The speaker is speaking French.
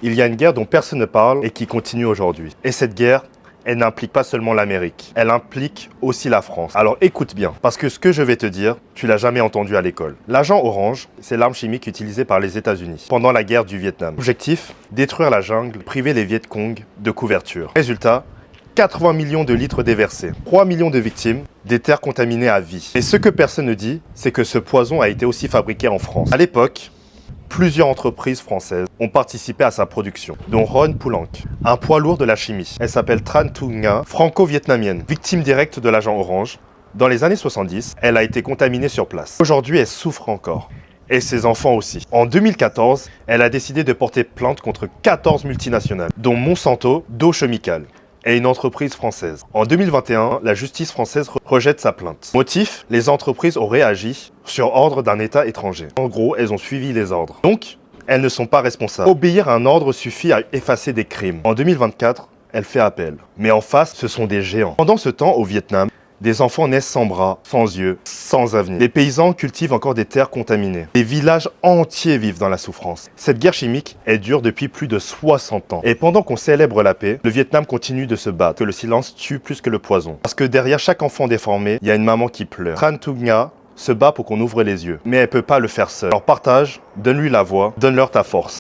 Il y a une guerre dont personne ne parle et qui continue aujourd'hui. Et cette guerre, elle n'implique pas seulement l'Amérique, elle implique aussi la France. Alors écoute bien, parce que ce que je vais te dire, tu l'as jamais entendu à l'école. L'agent orange, c'est l'arme chimique utilisée par les États-Unis pendant la guerre du Vietnam. Objectif, détruire la jungle, priver les Viet Cong de couverture. Résultat, 80 millions de litres déversés, 3 millions de victimes, des terres contaminées à vie. Et ce que personne ne dit, c'est que ce poison a été aussi fabriqué en France. À l'époque, plusieurs entreprises françaises ont participé à sa production, dont Ron Poulenc, un poids lourd de la chimie. Elle s'appelle Tran Thu Nga, franco-vietnamienne, victime directe de l'agent orange. Dans les années 70, elle a été contaminée sur place. Aujourd'hui, elle souffre encore. Et ses enfants aussi. En 2014, elle a décidé de porter plainte contre 14 multinationales, dont Monsanto, Dow Chemical, et une entreprise française. En 2021, la justice française rejette sa plainte. Motif, les entreprises auraient agi sur ordre d'un État étranger. En gros, elles ont suivi les ordres. Donc, elles ne sont pas responsables. Obéir à un ordre suffit à effacer des crimes. En 2024, elle fait appel. Mais en face, ce sont des géants. Pendant ce temps, au Vietnam, des enfants naissent sans bras, sans yeux, sans avenir. Les paysans cultivent encore des terres contaminées. Des villages entiers vivent dans la souffrance. Cette guerre chimique, elle dure depuis plus de 60 ans. Et pendant qu'on célèbre la paix, le Vietnam continue de se battre. Que le silence tue plus que le poison. Parce que derrière chaque enfant déformé, il y a une maman qui pleure. Tran Thu Nga se bat pour qu'on ouvre les yeux. Mais elle peut pas le faire seule. Alors partage, donne-lui la voix, donne-leur ta force.